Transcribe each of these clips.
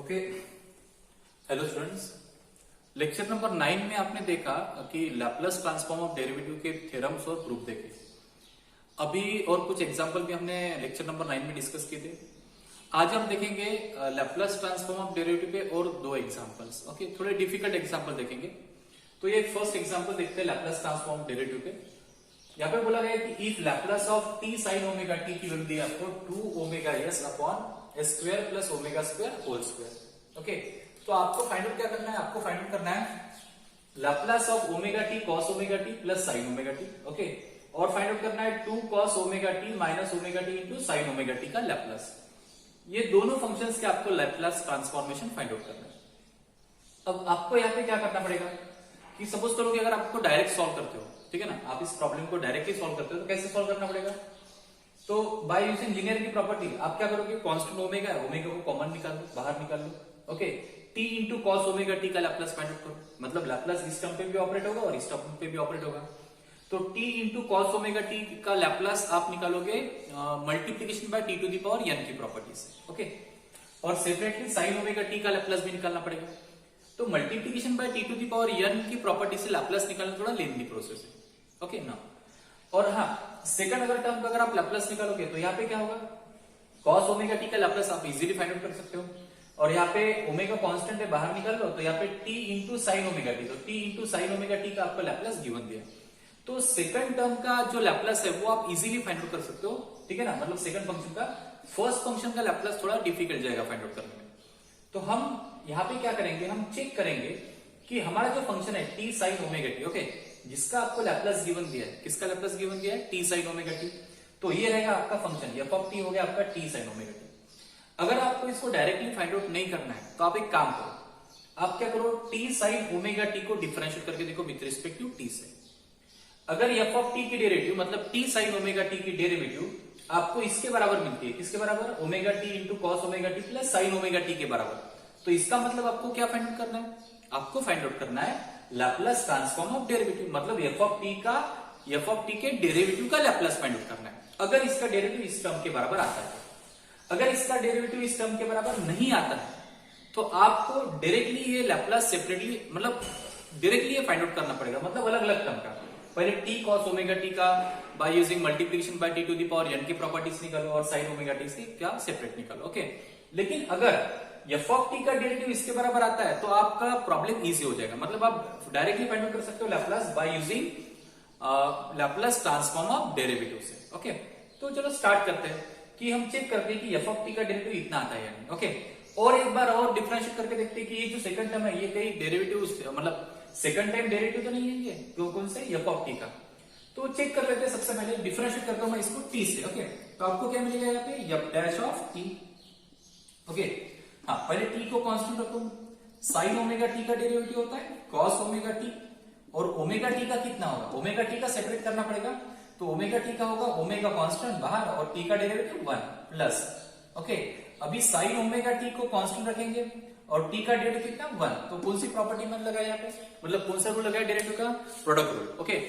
Okay, hello students. Lecture number 9 में आपने देखा कि लैपलेस ट्रांसफॉर्म ऑफ डेरिवेटिव के थ्योरम्स और प्रूफ देखे। अभी और कुछ एग्जांपल भी हमने लेक्चर नंबर 9 में डिस्कस किए थे। आज हम देखेंगे लैपलेस ट्रांसफॉर्म ऑफ डेरिवेटिव पे और दो एग्जांपल्स। ओके, थोड़े डिफिकल्ट एग्जांपल देखेंगे। तो ये फर्स्ट एग्जांपल देखते हैं लैपलेस ट्रांसफॉर्म डेरिवेटिव पे। यहाँ पे बोला गया है कि if Laplace of T sine omega T की वैल्यू दी है आपको 2 omega S upon square plus omega square whole square. Okay, तो आपको फाइंड आउट क्या करना है? आपको फाइंड आउट करना है Laplace of omega t cos omega t plus sine omega t. Okay, और फाइंड आउट करना है 2 cos omega T minus omega T into sine omega T का लैपलेस। ये दोनों फंक्शंस के आपको लैपलेस ट्रांसफॉर्मेशन फाइंड आउट करना है। अब आपको यहाँ पे क्या करना पड़ेगा कि सपोज करो कि अगर आपको डायरेक्ट सॉल्व करते हो, ठीक है ना, आप इस प्रॉब्लम को डायरेक्टली सॉल्व करते हो तो कैसे सॉल्व करना पड़ेगा? तो बाय यूजिंग लीनियरिटी प्रॉपर्टी आप क्या करोगे? कांस्टेंट ओमेगा है, ओमेगा को कॉमन निकाल लो, बाहर निकाल लो। Okay, t into cos omega T का लैपलेस फाइंड आउट करो, मतलब लैपलेस इस टर्म पे भी ऑपरेट होगा और इस टर्म पे भी ऑपरेट होगा। तो T into cos omega T का लैपलेस आप निकालोगे multiplication by T to the power N की प्रॉपर्टी से। ओके, और सेपरेटली साइन ओमेगा टी का लैपलेस भी निकालना पड़ेगा। तो multiplication by T to the power N की प्रॉपर्टी से लैपलेस निकालना थोड़ा लेंथी प्रोसेस है। ओके ना, और हाँ, सेकंड अगर टर्म का अगर आप लैपलेस निकालोगे तो यहाँ पे क्या होगा? कॉस ओमेगा टी का लैपलेस आप इजीली फाइंड आउट कर सकते हो। और यहाँ पे ओमेगा कांस्टेंट है, बाहर निकाल लो, तो यहाँ पे t into sine omega t, तो T into sine omega T का आपको लैपलेस गिवन दिया। तो सेकंड टर्म का जो लैपलेस है वो आप इजीली फाइंड आउट कर सकते हो, ठीक है ना। मतलब सेकंड फंक्शन का फर्स्ट फंक्शन का लैपलेस थोड़ा डिफिकल्ट जाएगा फाइंड आउट करने में। तो हम यहाँ पे क्या करेंगे? हम चेक करेंगे कि हमारा जो फंक्शन है T sine omega t, okay, जिसका आपको लैपलेस गिवन दिया है, किसका लैपलेस गिवन दिया है? T sine omega t. तो ये रहेगा आपका फंक्शन, एफ ऑफ टी हो गया आपका टी साइन ओमेगा टी। अगर आपको इसको डायरेक्टली फाइंड आउट नहीं करना है तो आप एक काम करो, आप क्या करो, टी साइन ओमेगा टी को डिफरेंशिएट करके देखो विद रिस्पेक्ट टू टी से। अगर एफ ऑफ टी की डेरिवेटिव मतलब टी साइन ओमेगा टी की डेरिवेटिव आपको इसके बराबर मिलती है, किसके बराबर? Omega T into cos omega t plus sine omega T के बराबर। तो इसका मतलब आपको क्या फाइंड आउट करना है? आपको फाइंड आउट करना है लैपलेस ट्रांसफॉर्म ऑफ डेरिवेटिव, मतलब एफ ऑफ टी के डेरिवेटिव का लैपलेस फाइंड आउट करना है। अगर इसका डेरिवेटिव इस टर्म के बराबर आता है, अगर इसका डेरिवेटिव इस टर्म के बराबर नहीं आता है तो आपको डायरेक्टली ये लैपलेस सेपरेटली, मतलब डायरेक्टली ये फाइंड आउट करना पड़ेगा, मतलब अलग अलग टर्म का। पहले टी कॉस ओमेगा टी का by using multiplication by T to the power N की प्रॉपर्टीज निकालो और साइन ओमेगा टी से क्या सेपरेट निकालो। ओके, लेकिन अगर एफ ऑफ टी का डेरिवेटिव इसके बराबर आता है तो आपका प्रॉब्लम इजी हो जाएगा, मतलब आप डायरेक्टली फाइंड आउट कर सकते हो Laplace by using Laplace transform of derivative से। ओके, तो चलो स्टार्ट करते हैं कि हम चेक करते हैं कि एफ ऑफ टी का डेरिवेटिव इतना आता है या नहीं। ओके, और एक बार और डिफरेंशिएट करके देखते हैं कि ये जो सेकंड टर्म है ये कहीं डेरिवेटिव, मतलब सेकंड टाइम डेरिवेटिव तो नहीं है ये, क्यों? कौन से? एफ ऑफ टी का। तो चेक कर लेते हैं। सबसे पहले डिफरेंशिएट करता हूं मैं इसको टी से। ओके, तो आपको क्या मिलेगा यहाँ पे? F dash of T. Okay, हाँ, पहले टी को कांस्टेंट रखो। साइन ओमेगा टी का डेरिवेटिव होता है कॉस ओमेगा टी, और ओमेगा टी का कितना होगा? ओमेगा टी का सेपरेट करना पड़ेगा, तो ओमेगा टी का होगा ओमेगा कांस्टेंट बाहर और टी का डेरिवेटिव 1 प्लस। ओके, अभी साइन ओमेगा टी को कांस्टेंट रखेंगे और टी का डेरिवेटिव कितना? 1। तो कौन सी प्रॉपर्टी में लगाया यहाँ पे? मतलब कौन सा रूल लगाया डेरिवेटिव का? Product rule. ओके,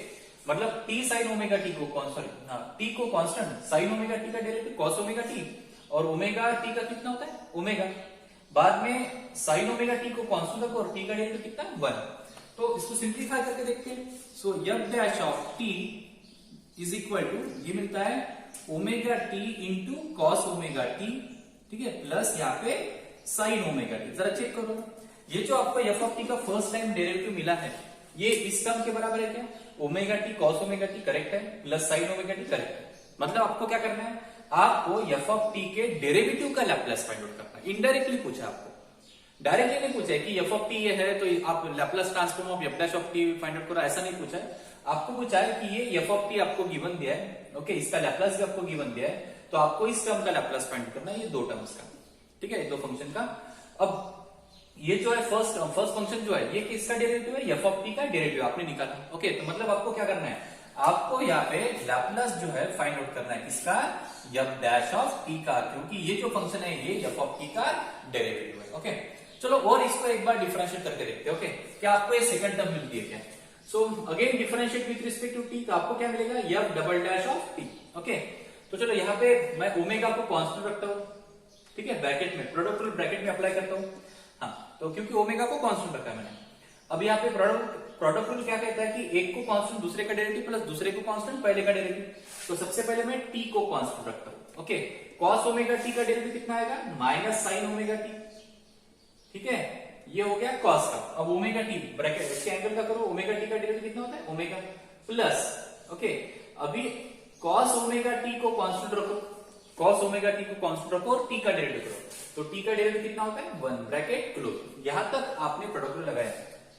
मतलब टी साइन ओमेगा टी को कांस्टेंट, हाँ, टी को कांस्टेंट, साइन ओमेगा टी का डेरिवेटिव कॉस ओमेगा टी, और ओमेगा टी का कितना होता है? ओमेगा। बाद में साइन ओमेगा टी को कांस्टेंट रखो और टी का डेरिवेटिव कितना? 1। तो इसको सिंप्लीफाई करके देखते हैं। So f dash of T is equal to, ये मिलता है omega T into cos omega t, ठीक है, प्लस यहाँ पे साइन ओमेगा टी। जरा चेक करो, ये जो आपको एफ ऑफ टी का फर्स्ट टाइम डेरिवेटिव मिला है ये इस टर्म के बराबर है क्या? Omega t cos omega t correct है, plus sine omega t correct है। मतलब आपको क्या करना है? आपको एफ ऑफ टी के डेरिवेटिव का लैपलेस फाइंड आउट करना है। इनडायरेक्टली पूछा आपको, डायरेक्टली नहीं पूछा है कि एफ ऑफ टी ये है तो आप Laplace transform of f dash of T find out करो, ऐसा नहीं पूछा है। आपको पूछा है कि ये एफ ऑफ टी आपको गिवन दिया है, ओके, इसका लैपलेस भी आपको गिवन दिया है, तो आपको इस टर्म का लैपलेस फाइंड आउट करना है, ये दो टर्म्स का, ठीक है, दो फंक्शन का। अब ये जो है फर्स्ट फंक्शन जो है ये किसका डेरिवेटिव है? एफ ऑफ टी का डेरिवेटिव आपने निकाला। ओके, तो मतलब आपको क्या करना है? आपको यहाँ पे लैपलेस जो है फाइंड आउट करना है, किसका? एफ डैश ऑफ टी का, क्योंकि ये जो फंक्शन है ये एफ ऑफ टी का डेरिवेटिव है। ओके, चलो और इसको एक बार डिफरेंशिएट करके देखते हैं। ओके, क्या आपको ये सेकंड टर्म मिलती है क्या? So again differentiate with respect to T, तो आपको क्या मिलेगा? F double dash of T. Okay, तो चलो यहाँ पे मैं ओमेगा को कांस्टेंट रखता हूँ, ठीक है, ब्रैकेट में, प्रोडक्ट रूल ब्रैकेट में अप्लाई करता हूँ। तो क्योंकि ओमेगा को कांस्टेंट रखा है मैंने। अब यहाँ पे प्रोडक्ट रूल क्या कहता है कि एक को कांस्टेंट दूसरे का डेरिवेटिव प्लस दूसरे को कांस्टेंट पहले का डेरिवेटिव। तो सबसे पहले मैं टी को कांस्टेंट रखता हूं। ओके, कॉस ओमेगा टी का डेरिवेटिव कितना आएगा, माइनस साइन ओमेगा टी। ठीक है, ये हो गया कॉस का। अब ओमेगा टी ब्रैकेट इसके एंगल का करो, ओमेगा टी का डेरिवेटिव कितना होता है, ओमेगा प्लस। ओके, अभी कॉस ओमेगा टी को कांस्टेंट रखो, कॉस ओमेगा टी को कांस्टेंट रखो और टी का डेरिवेटिव करो। तो टी का डेरिवेटिव कितना होता है, 1 ब्रैकेट क्लोज। यहां तक आपने प्रोडक्ट रूल लगाया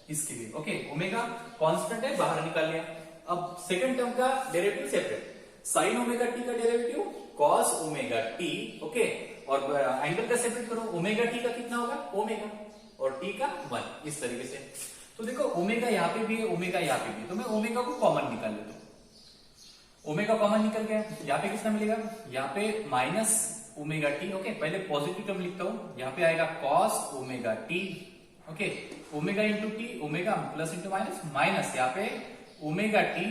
इसके लिए। ओके, ओमेगा कांस्टेंट है, बाहर निकाल लिया। अब सेकंड टर्म का derivative separate, sine omega T का derivative cos omega t. Okay, और एंगल का सेपरेट करो, ओमेगा टी का कितना होगा, ओमेगा, और टी का 1, इस तरीके से। तो देखो ओमेगा यहाँ पे भी है, ओमेगा यहाँ पे भी, तो मैं ओमेगा को कॉमन निकाल लेता हूं। ओमेगा कॉमन निकल गया, यहाँ पे कितना मिलेगा, यहाँ पे माइनस ओमेगा टी। ओके, पहले पॉजिटिव टर्म लिखता हूं, यहाँ पे आएगा cos omega t. Okay, omega into T, omega plus into minus, minus यहाँ पे omega T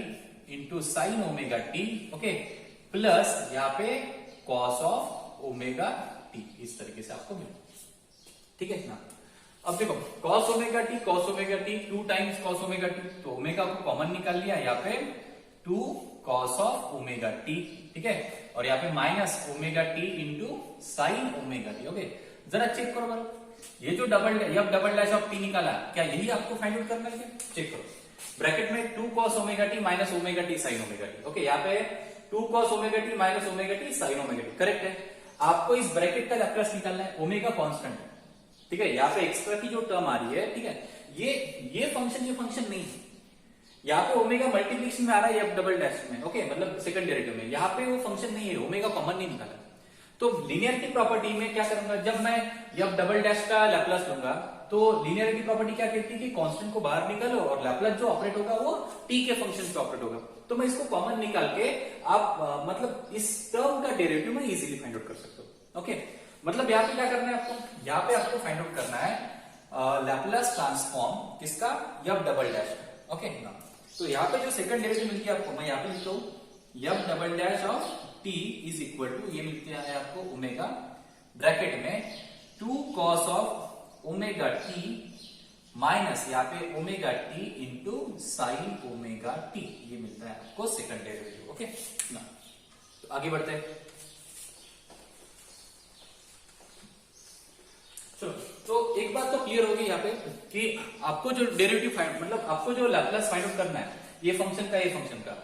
into sine omega t. Okay, plus यहाँ पे कॉस ऑफ ओमेगा टी, इस तरीके से आपको मिलेगा। ठीक है ना। अब देखो cos omega t, cos omega T 2 times cos omega t, तो ओमेगा को कॉमन निकाल लिया, यहाँ पे 2 कॉस ऑफ ओमेगा टी। ठीक है, और यहाँ पे minus omega T into sine omega t. Okay, जरा चेक करो बरो, ये जो डबल डैश ऑफ टी निकाला, क्या यही आपको फाइंड आउट करना है, चेक करो। ब्रैकेट में 2 cos omega T minus omega T sine omega t. Okay, यहाँ पे 2 cos omega T minus omega T sine omega t, correct है। आपको इस ब्रैकेट का लैप्लास निकालना है, ओमेगा कांस्टेंट है। ठीक है, यहाँ पे एक्स्ट्रा की जो टर्म आ रही है, ठीक है, ये फंक्शन नहीं है। यहाँ पे ओमेगा मल्टीप्लिकेशन में आ रहा है एफ डबल डैश में। ओके, मतलब सेकंड डेरिवेटिव में, यहाँ पे वो फंक्शन नहीं है, ओमेगा कॉमन नहीं निकाला। तो लीनियरिटी प्रॉपर्टी में क्या करूंगा, जब मैं एफ डबल डैश का लैप्लास लूंगा, तो लीनियरिटी प्रॉपर्टी क्या कहती है कि कांस्टेंट को बाहर निकालो और लैप्लास जो ऑपरेट होगा वो टी के फंक्शन पे ऑपरेट होगा। तो मैं इसको कॉमन निकाल के आप मतलब इस टर्म का डेरिवेटिव में इजीली फाइंड आउट कर सकते हो। ओके, मतलब यहाँ पे क्या करना है आपको, यहाँ पे आपको फाइंड आउट करना है लैप्लास ट्रांसफॉर्म किसका, एफ डबल डैश का। ओके ना, तो यहाँ पे जो सेकंड डेरिवेटिव मिलती है आपको, मैं यहाँ पे लिखता हूँ F double dash of T is equal to, ये मिलती है आपको ओमेगा ब्रैकेट में 2 cos of omega T minus यहाँ पे omega T into sine omega T, ये मिलता है आपको सेकंड डेरिवेटिव। ओके ना, तो आगे बढ़ते हैं। चलो, तो एक बात तो क्लियर होगी यहाँ पे कि आपको जो डेरिवेटिव फाइंड, मतलब आपको जो लैप्लास फाइंड आउट करना है, ये फंक्शन का, ये फंक्शन का,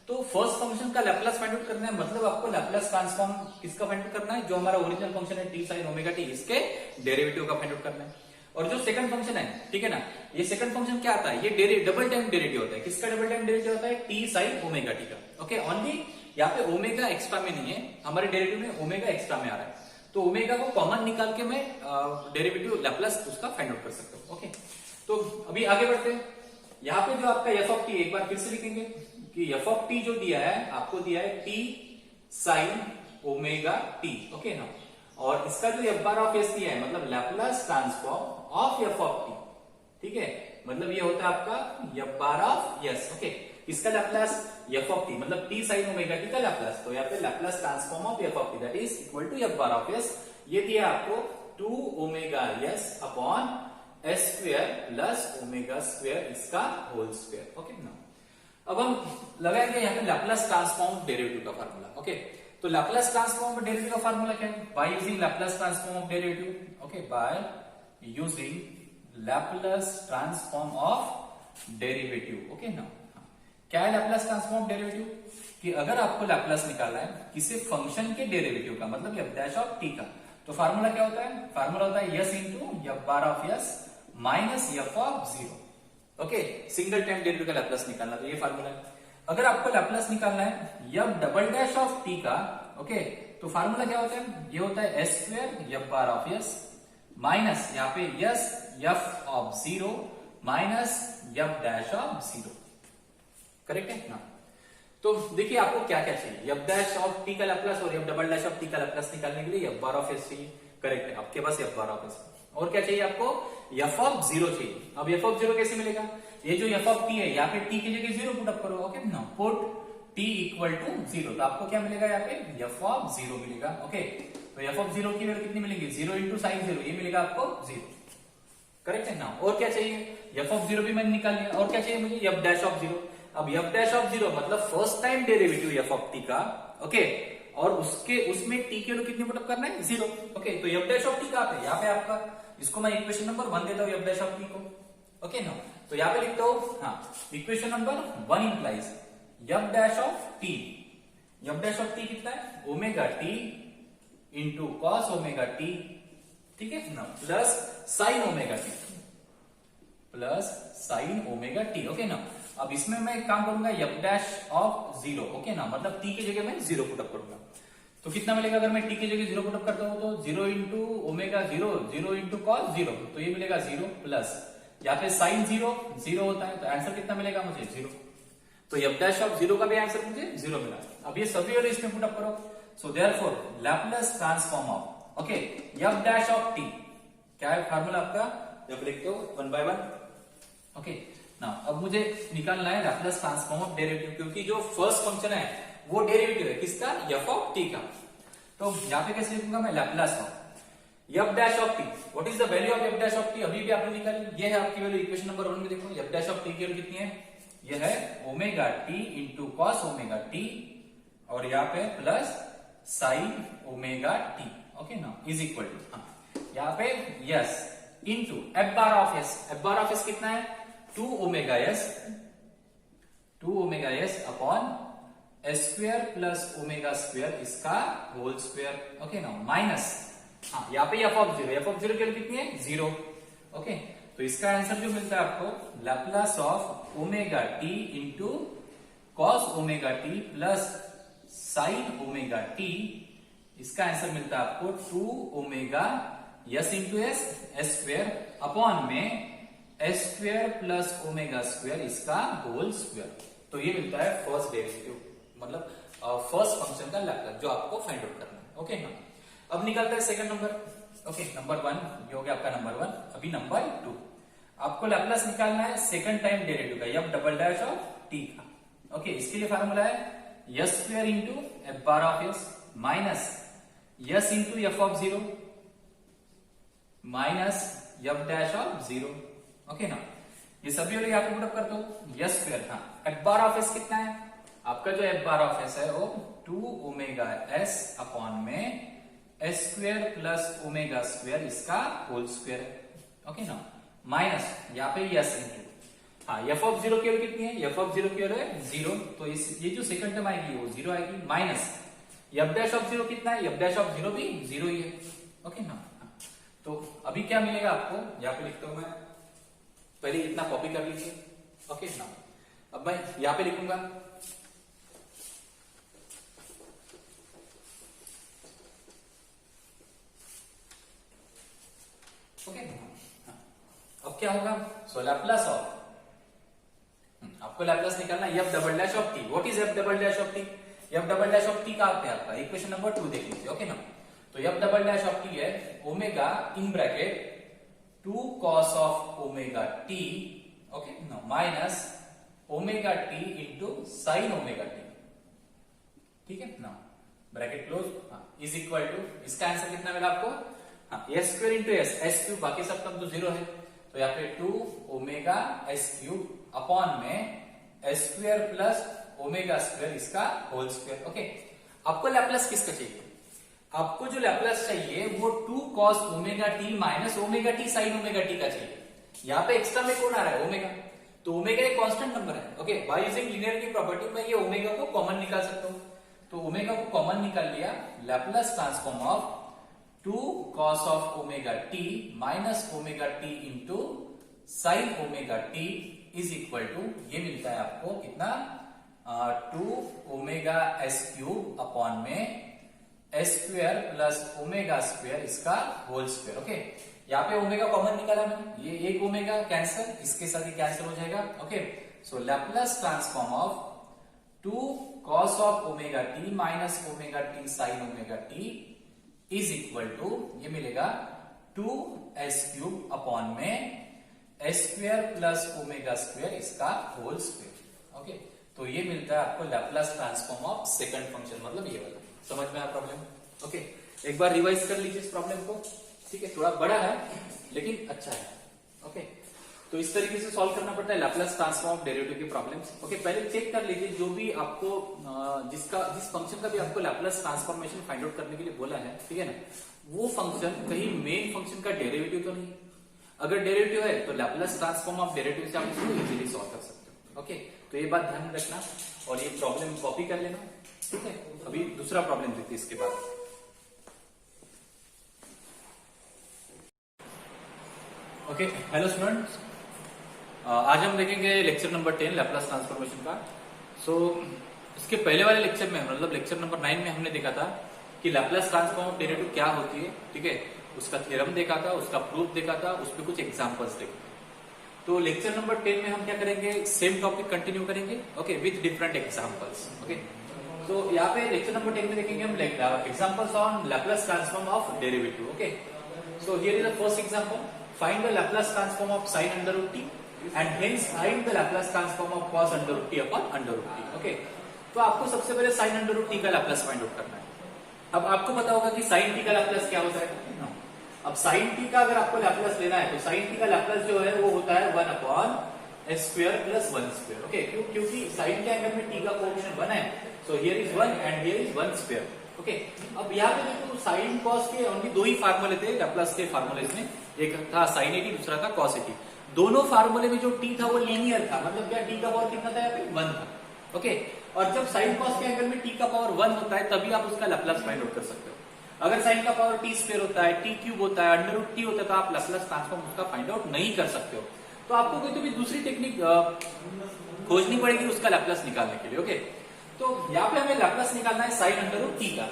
तो फर्स्ट फंक्शन का लैप्लास फाइंड आउट करना है, मतलब आपको लैप्लास ट्रांसफॉर्म किसका फाइंड आउट करना है, जो हमारा ओरिजिनल फंक्शन है टी साइन ओमेगा टी, इसके डेरिवेटिव का फाइंड आउट करना है। और जो सेकंड फंक्शन है, ठीक है ना, ये सेकंड फंक्शन क्या आता है, ये डबल टाइम डेरिवेटिव होता है। किसका डबल टाइम डेरिवेटिव होता है, टी साइन ओमेगा टी का। ओके, ओनली यहाँ पे ओमेगा एक्स्ट्रा में नहीं है, हमारे डेरिवेटिव में ओमेगा एक्स्ट्रा में आ रहा है, तो ओमेगा को कॉमन निकाल के मैं डेरिवेटिव लैप्लास उसका फाइंड आउट कर सकता हूँ। ओके, तो अभी आगे बढ़ते हैं। यहाँ पे जो आपका एफ ऑफ टी, एक बार फिर से लिखेंगे कि एफ ऑफ टी जो दिया है, आपको दिया है T sine omega t. Okay ना, और इसका जो एफ बार ऑफ एस दिया है, मतलब Laplace transform of F of T. ठीक है, मतलब ये होता है आपका F bar of S. Okay, इसका लैप्लास एफ ऑफ टी, मतलब टी साइन ओमेगा टी का लैप्लास, तो यहाँ पे Laplace transform of F of T that is equal to F bar of S. ये दिया आपको 2 omega S upon S square plus omega square, इसका whole square. Okay ना, अब हम लगाएंगे यहाँ पे लैप्लास ट्रांसफॉर्म डेरिवेटिव का फार्मूला। ओके, तो लैप्लास ट्रांसफॉर्म ऑफ डेरिवेटिव का फार्मूला क्या है, by using Laplace transform of derivative. Okay, by using Laplace transform of derivative. Okay ना, क्या है लैप्लास ट्रांसफॉर्म ऑफ डेरिवेटिव, कि अगर आपको लैप्लास निकालना है किसी फंक्शन के डेरिवेटिव का, मतलब एफ डैश ऑफ टी का, तो फार्मूला क्या होता है, फार्मूला होता है yes into f bar of s minus f of zero. Okay, single time derivative का लैप्लास निकालना, तो ये फार्मूला है। अगर आपको लैप्लास निकालना है F double dash of t का, ओके, तो फार्मूला क्या होता है, ये होता है S square F bar of s minus यहाँ पे yes F of zero minus F dash of zero. Correct है ना, तो देखिए आपको क्या क्या चाहिए, एफ डैश ऑफ टी का लैप्लास और F double dash of t का लैप्लास निकालने के लिए एफ बार ऑफ एस चाहिए। करेक्ट है, आपके पास एफ बार ऑफ एस, और क्या चाहिए आपको, एफ ऑफ जीरो चाहिए। अब एफ ऑफ जीरो कैसे मिलेगा, ये जो एफ ऑफ टी है, यहाँ पे टी की जगह जीरो पुट अप करो। ओके ना, put T equal to zero, तो आपको क्या मिलेगा, यहाँ पे एफ ऑफ जीरो मिलेगा। ओके, तो एफ ऑफ जीरो की वैल्यू कितनी मिलेगी, जीरो इंटू साइन जीरो, ये मिलेगा आपको जीरो। करेक्ट है ना। और क्या चाहिए, एफ ऑफ जीरो भी मैंने निकाल लिया, और क्या चाहिए मुझे, एफ डैश ऑफ जीरो। अब एफ डैश ऑफ जीरो मतलब first time derivative F of t का, ओके, और उसमें टी के लिए कितनी पुटअप करना है, जीरो। ओके, तो एफ डैश ऑफ टी कहां पे, यहाँ पे आपका, इसको मैं इक्वेशन नंबर 1 देता हूँ एफ डैश ऑफ टी को। ओके ना, तो यहाँ पे लिखता हूँ, हाँ, equation number 1 implies F dash of T, F dash of T कितना है, omega T into cos omega t, ठीक है ना, plus sine omega t, plus sine omega t. Okay ना, अब इसमें मैं एक काम करूंगा, F dash of zero, okay ना, मतलब टी की जगह मैं जीरो पुटअप करूंगा। तो कितना मिलेगा अगर मैं टी की जगह जीरो पुटअप करता हूं, तो zero into omega zero, zero into cos zero, तो ये मिलेगा जीरो, प्लस यहाँ पे साइन जीरो, जीरो होता है, तो आंसर कितना मिलेगा मुझे, जीरो। तो एफ डैश ऑफ जीरो का भी आंसर मुझे जीरो मिला। अब ये सभी वाले इसमें पुटअप करो, so therefore Laplace transform of, okay, F dash of T, क्या है फार्मूला आपका, जब लिखते हो 1 by 1। ओके ना, अब मुझे निकालना है लैप्लास ट्रांसफॉर्म ऑफ डेरिवेटिव, क्योंकि जो फर्स्ट फंक्शन है वो डेरिवेटिव है किसका, एफ ऑफ टी का। तो यहाँ पे कैसे लिखूंगा मैं, Laplace of f dash of T, what is the value of f dash of T, अभी भी आपने निकाली, ये है आपकी वैल्यू इक्वेशन नंबर 1 में। देखो एफ डैश ऑफ टी की वैल्यू कितनी है, ये है omega T into cos omega T, और यहाँ पे plus sine omega t, okay ना, इज इक्वल टू, यहाँ पे yes into f bar of s, f bar of S कितना है, 2 omega S, 2 omega S upon S square plus omega square इसका whole square, okay ना, minus, हाँ, यहाँ पे F of zero, F of zero की वैल्यू कितनी है, जीरो। ओके, तो इसका आंसर जो मिलता है आपको, Laplace of omega T into cos omega t plus sine omega t, इसका आंसर मिलता है आपको 2 omega s into s, s square upon में S square plus omega square इसका होल स्क्वेयर। तो ये मिलता है फर्स्ट डेरिवेटिव, मतलब फर्स्ट फंक्शन का लैप्लास जो आपको फाइंड आउट करना है। ओके ना, अब निकलता है सेकंड नंबर। ओके, नंबर 1 ये हो गया आपका नंबर 1। अभी नंबर 2 आपको लैप्लास निकालना है सेकंड टाइम डेरिवेटिव का, F double dash of t का। ओके, इसके लिए फार्मूला है S square into f bar of S minus S into F of zero minus F dash of zero. Okay ना, ये सभी वाले यहाँ पे पुटअप करते हो, एस स्क्वेयर, हाँ, एफ बार ऑफ एस कितना है आपका, जो एफ बार ऑफ एस है वो 2 ओमेगा एस अपॉन में S square plus omega square इसका होल स्क्वेयर है। ओके ना, माइनस यहाँ पे यस इंटू, हाँ, एफ ऑफ जीरो की वैल्यू कितनी है, एफ ऑफ जीरो की वैल्यू है जीरो, तो ये जो सेकंड टर्म आएगी वो जीरो आएगी, minus F dash of zero कितना है, एफ डैश ऑफ जीरो भी जीरो ही है। ओके ना, तो अभी क्या मिलेगा आपको, यहाँ पे लिखता हूं मैं, पहले इतना कॉपी कर लीजिए। ओके ना, अब मैं यहाँ पे लिखूंगा, ओके, अब क्या होगा, सो लैप्लास ऑफ, आपको लैप्लास निकालना है F double dash of T. What is F double dash of T, F double dash of t का आपका इक्वेशन नंबर 2 देख लीजिए। ओके ना, तो f double dash of t है omega in bracket 2 cos of omega t, okay ना, minus omega T into sine omega t, ठीक है ना, bracket close, is equal to, इसका आंसर कितना मिला आपको, हाँ, s square into s, s cube, बाकी सब टर्म तो जीरो है, तो यहाँ पे 2 ओमेगा एस क्यूब अपॉन में S square plus omega square इसका होल स्क्वेयर। ओके, आपको लैप्लास किसका चाहिए, आपको जो लैप्लास चाहिए वो 2 cos omega T minus omega T sine omega T का चाहिए। यहाँ पे एक्स्ट्रा में कौन आ रहा है, ओमेगा, तो ओमेगा एक कांस्टेंट नंबर है। Okay, by using linearity property में ये ओमेगा को कॉमन निकाल सकता हूं, तो ओमेगा को कॉमन निकाल लिया, Laplace transform of 2 cos of omega T minus omega T into sine omega T is equal to, ये मिलता है आपको कितना, 2 ओमेगा एस क्यूब अपॉन में S square plus omega square इसका होल स्क्वेयर। ओके, यहाँ पे ओमेगा कॉमन निकाला मैंने, ये एक ओमेगा कैंसिल, इसके साथ ही कैंसिल हो जाएगा। Okay, so Laplace transform of 2 cos of omega T minus omega T sine omega T is equal to, ये मिलेगा 2 एस क्यूब अपॉन में S square plus omega square इसका होल स्क्वेयर। ओके, तो ये मिलता है आपको Laplace transform of second function, मतलब ये वाला। समझ में आया प्रॉब्लम? ओके, एक बार रिवाइज कर लीजिए इस प्रॉब्लम को, ठीक है, थोड़ा बड़ा है लेकिन अच्छा है। ओके, तो इस तरीके से सॉल्व करना पड़ता है लैप्लास ट्रांसफॉर्म ऑफ डेरिवेटिव की प्रॉब्लम्स। ओके, पहले चेक कर लीजिए जो भी आपको जिस फंक्शन का भी आपको लैप्लास ट्रांसफॉर्मेशन फाइंड आउट करने के लिए बोला है, ठीक है ना, वो फंक्शन कहीं मेन फंक्शन का डेरिवेटिव तो नहीं। अगर डेरिवेटिव है तो लैप्लास ट्रांसफॉर्म ऑफ डेरिवेटिव से आप इसको इजीली सॉल्व कर सकते हो। ओके, तो ये बात ध्यान में रखना और ये प्रॉब्लम कॉपी कर लेना, ठीक है। अभी दूसरा प्रॉब्लम देखते हैं इसके बाद। ओके, हेलो स्टूडेंट्स, आज हम देखेंगे लेक्चर नंबर 10 लैप्लास ट्रांसफॉर्मेशन का। सो इसके पहले वाले लेक्चर में, मतलब लेक्चर नंबर 9 में हमने देखा था कि लैप्लास ट्रांसफॉर्म ऑफ डेरिवेटिव क्या होती है, ठीक है, उसका थ्योरम देखा था, उसका प्रूफ देखा था, उस पर कुछ एग्जांपल्स देखे। तो लेक्चर नंबर 10 में हम क्या करेंगे, सेम टॉपिक कंटिन्यू करेंगे, okay, with different examples. Okay, तो यहाँ पे लेक्चर नंबर 10 में देखेंगे हम examples on Laplace transform of derivative. Okay, so here is the first example, find the Laplace transform of sin under root T and hence find the Laplace transform of cos under root T upon under root T. Okay, तो आपको सबसे पहले sin under root T का Laplace find out करना है। अब आपको पता होगा कि sin t का लैप्लास क्या होता है। अब sin t का अगर आपको लैप्लास लेना है तो sin t का लैप्लास जो है वो होता है 1 upon s square plus 1 square. Okay, क्योंकि sin के एंगल में t का कोएफिशिएंट 1 है, सो here is 1 and here is 1 square. Okay, अब यहाँ पे देखो sin cos के ओनली दो ही फार्मूले थे लैप्लास के फार्मूलेज में, एक था sin at, दूसरा था cos at। दोनों फार्मूले में जो t था वो लीनियर था, मतलब क्या t का पावर कितना था यहाँ पे 1 था। ओके, और जब sin cos के एंगल में t का पावर 1 होता है तभी आप उसका लैप्लास फाइंड आउट कर सकते हो। अगर sin का पावर t स्क्वायर होता है, t क्यूब होता है, अंडर रूट t होता है तो आप लैप्लास ट्रांसफॉर्म उसका फाइंड आउट नहीं कर सकते हो। तो आपको कोई तो भी दूसरी टेक्निक खोजनी पड़ेगी उसका लैप्लास निकालने के लिए। ओके, तो यहाँ पे हमें लैप्लास निकालना है sin अंडर रूट t का।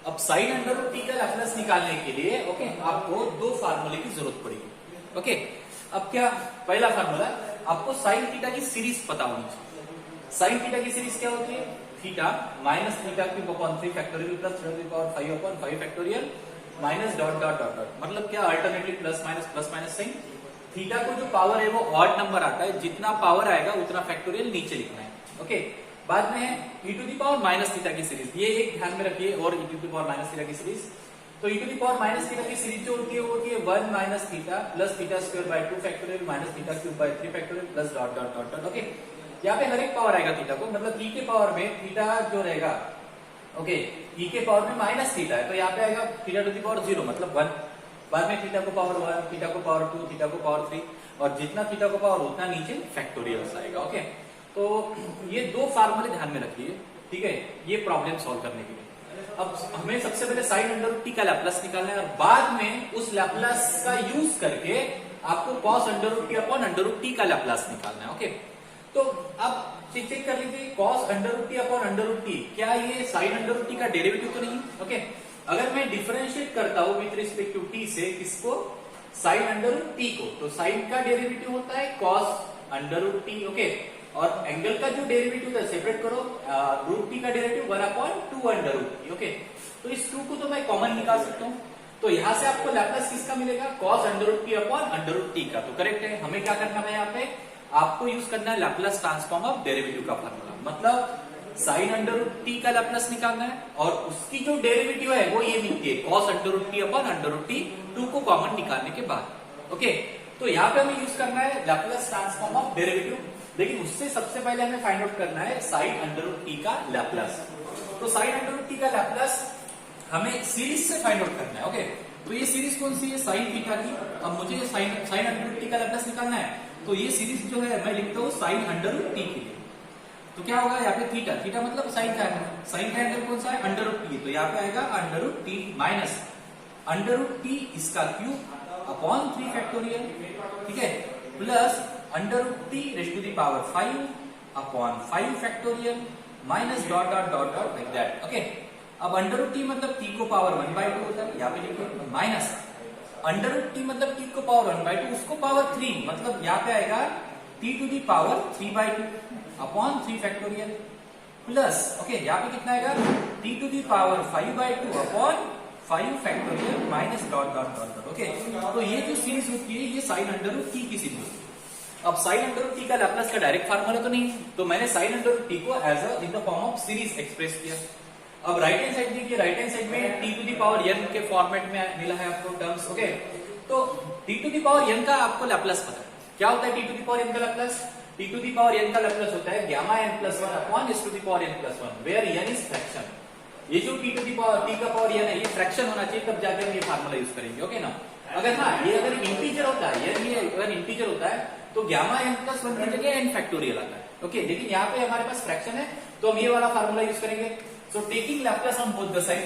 अब sin अंडर रूट t का लैप्लास निकालने के लिए ओके आपको दो फार्मूले की जरूरत पड़ेगी। ओके, अब क्या, पहला फार्मूला आपको sin थीटा की सीरीज पता होनी चाहिए। sin थीटा की सीरीज क्या होती है, theta minus theta cube upon 3 factorial plus 10 power 5 upon 5 factorial minus dot dot dot dot, मतलब क्या alternately plus minus sign. Theta को जो पावर है वो ऑड नंबर आता है, जितना पावर आएगा उतना फैक्टोरियल नीचे लिखना है। ओके, बाद में है e to the power minus theta की सीरीज, ये एक ध्यान में रखिए, और e to the power minus theta की सीरीज। तो e to the power minus theta की सीरीज जो होती है वो होती है 1 minus theta plus theta square by 2 factorial minus theta cube by 3 factorial plus dot dot dot dot. Okay, यहाँ पे हर एक पावर आएगा थीटा को, मतलब e के पावर में थीटा जो रहेगा, ओके, e के पावर में माइनस थीटा है तो यहाँ पे आएगा थीटा टू दी पावर 0 मतलब 1, बाद में थीटा को पावर 1, थीटा को पावर 2, थीटा को पावर 3, और जितना थीटा को पावर उतना नीचे फैक्टोरियल आएगा। ओके, तो ये दो फार्मूले ध्यान में रखिए, ठीक है, ये प्रॉब्लम सॉल्व करने के लिए। अब हमें सबसे पहले sin अंडर रूट टी का लैप्लास निकालना है और बाद में उस लैप्लास का यूज करके आपको cos under root T upon under root T का लैप्लास निकालना है। ओके, तो अब चेक कर लीजिए cos under root T upon under root T, क्या ये sin अंडर रूट टी का डेरिवेटिव तो नहीं। ओके, अगर मैं डिफरेंशिएट करता हूं विद रिस्पेक्ट टू टी से, किसको, sin अंडर रूट टी को, तो sin का डेरिवेटिव होता है cos under root T. Okay, और एंगल का जो डेरिवेटिव है सेपरेट करो, रूट टी का derivative 1 upon 2 under root T. Okay, तो इस 2 को तो मैं कॉमन निकाल सकता हूँ, तो यहां से आपको लैप्लास किसका मिलेगा, cos under root T upon under root T का। तो करेक्ट है, हमें क्या करना है, यहाँ पे आपको यूज करना है लैप्लास ट्रांसफॉर्म ऑफ डेरिवेटिव का फार्मूला, मतलब sin अंडर रूट टी का लैप्लास निकालना है और उसकी जो डेरिवेटिव है वो ये मिलती है cos under root T upon under root T, 2 को कॉमन निकालने के बाद। ओके, तो यहाँ पे हमें यूज करना है लैप्लास ट्रांसफॉर्म ऑफ डेरिवेटिव, लेकिन उससे सबसे पहले हमें फाइंड आउट करना है sin अंडर रूट टी का लैप्लास। तो sin अंडर रूट टी का लैप्लास हमें सीरीज से फाइंड आउट करना है। ओके, तो ये सीरीज कौन सी है, sin थीटा की। अब मुझे sin अंडर रूट टी का लैप्लास निकालना है, तो ये सीरीज जो है मैं लिखता हूँ sin अंडर रूट टी के लिए। तो क्या होगा, यहाँ पे थीटा, थीटा मतलब साइन का एंगल, साइन का एंगल कौन सा है, अंडर रूट टी, तो यहाँ पे आएगा under root T minus under root T इसका क्यूब अपॉन 3 फैक्टोरियल, ठीक है, plus under root T raise to the power 5 upon 5 factorial minus dot dot dot dot like that. Okay, अब under root T मतलब t को power 1/2 होता है, यहाँ पे लिखिए, माइनस अंडर रूट टी मतलब t को पावर 1/2 उसको पावर 3, मतलब यहाँ पे आएगा t to the power 3/2 upon 3 factorial plus, okay, यहाँ पे कितना आएगा t to the power 5/2 upon 5 factorial minus dot dot dot dot. Okay, तो ये जो सीरीज होती है ये sin अंडर रूट टी की सीरीज होती है। अब sin अंडर रूट टी का लैप्लास का डायरेक्ट फार्मूला तो नहीं है, तो मैंने sin अंडर रूट टी को as a in the form of series express किया। अब राइट हैंड साइड देखिए, राइट हैंड साइड में t to the power n के फॉर्मेट में मिला है आपको टर्म्स। ओके, तो t to the power n का आपको लैप्लस पता है, क्या होता है t to the power n का Laplace? T to the power n का लैप्लस होता है gamma n plus one upon s to the power n plus one, where n is fraction. ये जो T to the power t का power n है, ये fraction होना चाहिए, तब जाके हम ये फार्मूला यूज करेंगे। ओके ना? अगर हाँ ये अगर इंटीजर होता है, ये अगर इंटीजर होता है तो गामा n प्लस वन की जगह n फैक्टोरियल आता है। ओके, लेकिन यहाँ पे हमारे पास फ्रैक्शन है तो हम ये वाला फार्मूला यूज करेंगे। So taking Laplace on both the side,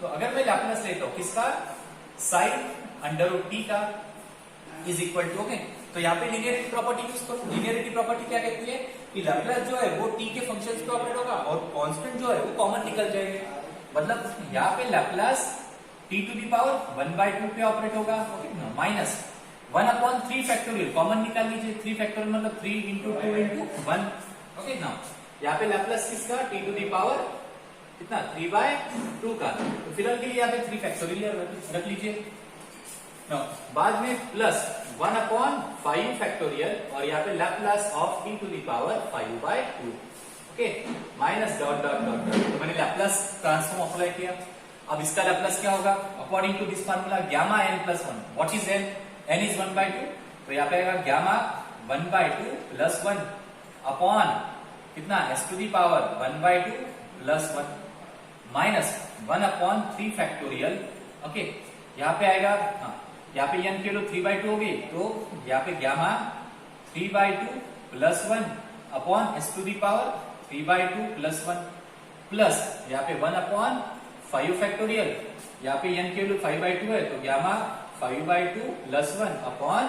तो अगर मैं लैप्लस लेता हूँ किसका? साइन अंडर रूट टी का इज इक्वल टू, ओके, तो यहाँ पे लीनियरिटी प्रॉपर्टी यूज करो। लीनियरिटी प्रॉपर्टी क्या कहती है कि लैप्लस जो है वो टी के फंक्शंस पे ऑपरेट होगा और कांस्टेंट जो है वो कॉमन निकल जाएंगे। मतलब यहाँ पे Laplace t to the power 1/2 पे ऑपरेट होगा, ओके ना, माइनस 1/3 फैक्टोरियल, कॉमन निकाल लीजिए, 3 फैक्टोरियल मतलब 3 इंटू 2 इंटू 1। ओके ना, यहाँ पे लैप्लस किसका? टी टू दी पावर कितना? 3/2 का। तो फिलहाल के लिए यहाँ पे 3 फैक्टोरियल रख लीजिए। बाद में प्लस 1/5 फैक्टोरियल और यहाँ पे Laplace of t to the power 5/2, okay, minus dot dot dot dot. तो मैंने लैप्लस ट्रांसफॉर्म अप्लाई किया। अब इसका लैप्लस क्या होगा? According to this formula gamma n plus one, what is n? n is 1/2, तो यहाँ पे आएगा गामा 1/2 प्लस 1 अपॉन कितना? s to the power 1/2 plus 1 minus 1/3 factorial. Okay, यहाँ पे आएगा, हाँ, यहाँ पे n की वैल्यू 3/2 होगी, तो यहाँ पे gamma 3/2 plus 1 upon s to the power 3/2 plus 1 plus यहाँ पे 1/5 फैक्टोरियल, यहाँ पे n की वैल्यू 5/2 है, तो gamma 5/2 plus 1 upon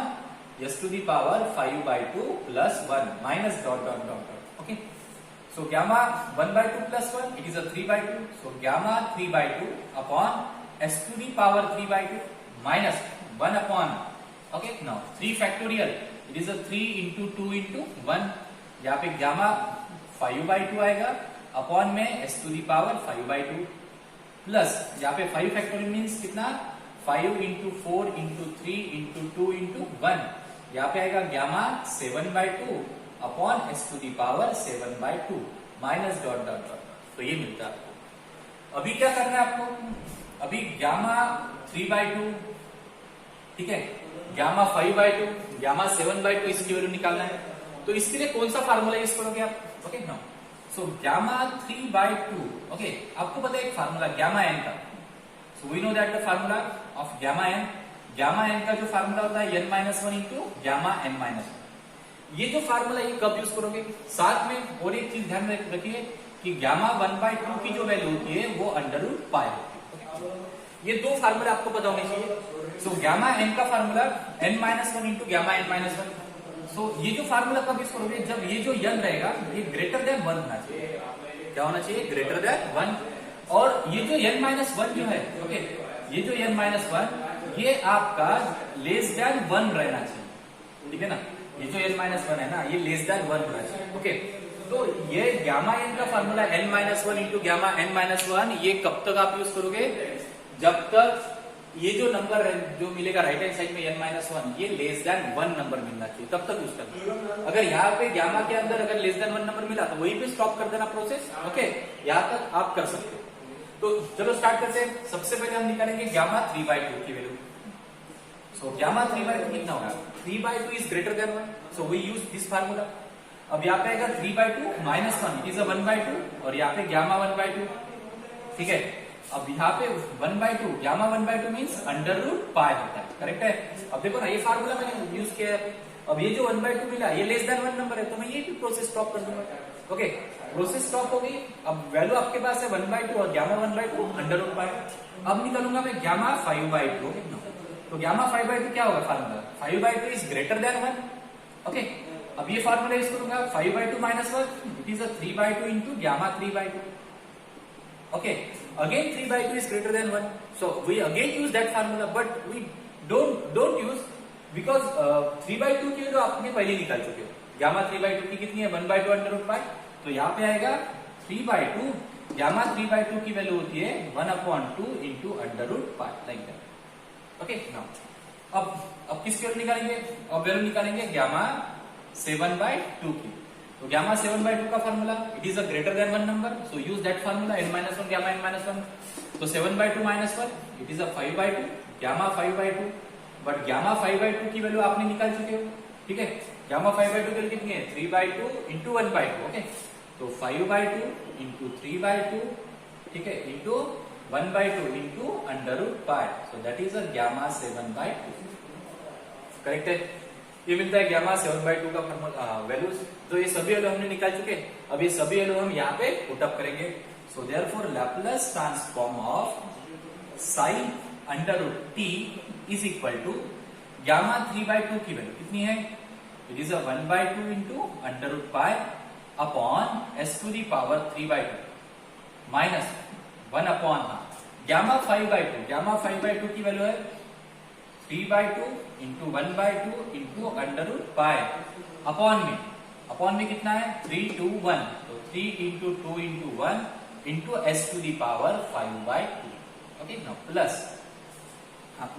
s to the power 5/2 plus 1 minus dot dot dot dot. Okay, so gamma 1/2 plus 1 it is a 3/2, so gamma 3/2 upon s to the power 3/2 minus 1 upon, okay now 3 factorial, it is a 3 into 2 into 1, यहाँ पे gamma 5/2 आएगा upon में s to the power 5/2 plus यहाँ पे 5 factorial means कितना? 5 into 4 into 3 into 2 into 1, यहाँ पे आएगा gamma 7/2 upon s to the power 7/2 minus dot dot dot. तो ये मिलता है आपको। अभी क्या करना है आपको? अभी गामा 3/2, ठीक है, गामा 5/2, गामा 7/2 इसकी वैल्यू निकालना है। तो इसके लिए कौन सा फार्मूला यूज करोगे आप? ओके ना, सो गामा 3/2, ओके, आपको पता है एक फार्मूला गामा n का, so we know that the formula of gamma n। Gamma n का जो फार्मूला होता है n-1 इंटू गामा n-1। ये जो फार्मूला ये कब यूज करोगे? साथ में और एक चीज ध्यान रखिए कि गामा 1/2 की जो वैल्यू होती है वो अंडर रूट पाई होती है। ये दो फार्मूला आपको पता होने चाहिए। सो गामा n का formula n-1 into gamma n-1। सो ये जो फार्मूला कब यूज करोगे? जब ये जो n रहेगा ये ग्रेटर देन 1 होना चाहिए। क्या होना चाहिए? Greater than 1। और ये जो n-1 जो है, ओके, ये जो n-1 ये आपका लेस देन 1 रहना चाहिए, ठीक है ना? ये जो n-1 है ना, ये लेस देन 1 होना चाहिए। ओके, तो ये गामा n का formula n-1 into gamma n-1 ये कब तक आप यूज करोगे? जब तक ये जो नंबर जो मिलेगा राइट हैंड साइड में n-1 ये लेस देन 1 नंबर मिलना चाहिए, तब तक यूज करना। अगर यहाँ पे गामा के अंदर अगर लेस देन 1 नंबर मिला तो वहीं पे स्टॉप कर देना प्रोसेस। ओके, यहाँ तक आप कर सकते हो। तो चलो स्टार्ट करते हैं। सबसे पहले हम निकालेंगे गामा 3/2 की वैल्यू। सो गामा 3/2 कितना होगा? 3/2 is greater than 1, so we use this formula. अब यहाँ पे आएगा 3/2 माइनस 1, इट इज अ 1/2 और यहाँ पे गामा 1/2, ठीक है। अब यहाँ पे 1/2 gamma 1/2 means under root pi होता है, करेक्ट है। अब देखो ना ये फार्मूला मैंने यूज किया है। अब ये जो 1/2 मिला ये लेस देन 1 नंबर है, तो मैं ये भी प्रोसेस स्टॉप कर दूंगा। ओके, प्रोसेस स्टॉप हो गई। अब वैल्यू आपके पास है 1/2 और गामा 1/2 अंडर रूट पाई। अब निकालूंगा मैं गामा 5/2। तो गामा 5/2 क्या होगा formula? 5/2 is greater than 1। Okay, अब ये फार्मूला यूज करूंगा 5/2 minus 1 it is a 3/2 into gamma 3/2। Okay, again 3/2 is greater than 1, so we again use that formula, but we don't use because 3/2 की जो आपने पहले निकाल चुके हो। गामा 3/2 की कितनी है? 1/2 अंडर रूट पाई। तो यहाँ पे आएगा 3/2, गामा 3/2 की वैल्यू होती है 1/2 into under root pi, like that. Okay, now अब किसकी वैल्यू निकालेंगे? अब वैल्यू निकालेंगे गामा 7/2 की। तो गामा 7/2 का formula it is a greater than 1 number, so use that formula n-1 gamma n-1। तो 7/2 minus 1 it is a 5/2, gamma 5/2 but gamma 5/2 की वैल्यू आपने निकाल चुके हो, ठीक है। गामा 5/2 की वैल्यू कितनी है? 3/2 इंटू 1/2, ओके। तो 5/2 इंटू 3/2, ठीक है, into 1/2 into √π, so that is a gamma 7/2, correct है। ये मिलता है गामा 7/2 का फॉर्मूला वैल्यूज। तो ये सभी वैल्यू हमने निकाल चुके। अब ये सभी वैल्यू हम यहाँ पे पुटअप करेंगे। So therefore Laplace transform of sine √t is equal to gamma 3/2 की वैल्यू कितनी है? It is 1/2 into √π upon s⁻³ 3/2 minus 1 upon gamma 5/2। Gamma 5/2 की वैल्यू है 3/2 इंटू 1/2 इंटू √π अपॉन में कितना है? 3 2 1, तो 3 into 2 into 1 into s⁻5/2, okay ना, प्लस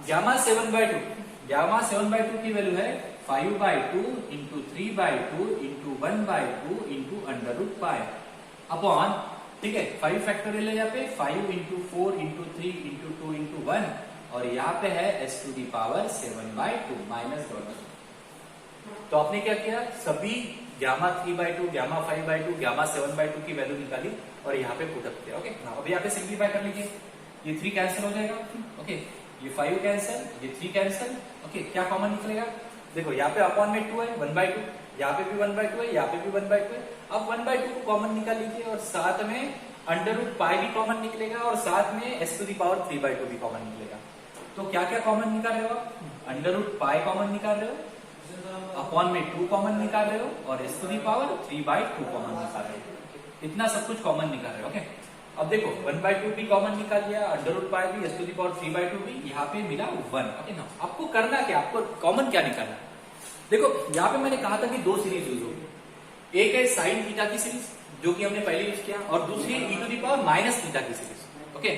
गामा 7/2 की वैल्यू है 5/2 इंटू 3/2 इंटू 1/2 इंटू √π अपॉन, ठीक है, 5 फैक्टोरियल है यहाँ पे, 5 इंटू 4 इंटू 3 इंटू 2 इंटू 1, और यहाँ पे है s⁻7/2 माइनस डॉट। तो आपने क्या किया? सभी गामा 3/2, गामा 5/2, गामा 7/2 की वैल्यू निकाली और यहाँ पे पुटअप किया, ओके। अब यहाँ पे सिंप्लीफाई कर लीजिए, ये 3 कैंसिल हो जाएगा, ओके, ये 5 कैंसिल, ये 3 कैंसिल, ओके। क्या कॉमन निकलेगा? देखो यहाँ पे अपॉन में 2 है, 1/2, यहाँ पे भी 1/2 है, यहाँ पे भी 1/2 है। अब 1/2 को कॉमन निकाल लीजिए और साथ में √π भी कॉमन निकलेगा और साथ में s⁻³ भी कॉमन निकलेगा। तो क्या क्या कॉमन निकाल रहे हो आप? √π कॉमन निकाल रहे हो, अपॉन में 2 कॉमन निकाल रहे हो और s⁻³ कॉमन निकाल रहे हो। इतना सब कुछ कॉमन निकाल रहे हो, ओके। अब देखो 1/2 भी कॉमन निकाल लिया, √π भी, s⁻³ भी, यहाँ पे मिला 1, ओके ना। आपको करना क्या? आपको कॉमन क्या निकालना? देखो यहाँ पे मैंने कहा था कि 2 सीरीज यूज होगी। एक है साइन थीटा की सीरीज जो कि हमने पहले यूज किया, और दूसरी है e⁻⁻θ की सीरीज, ओके।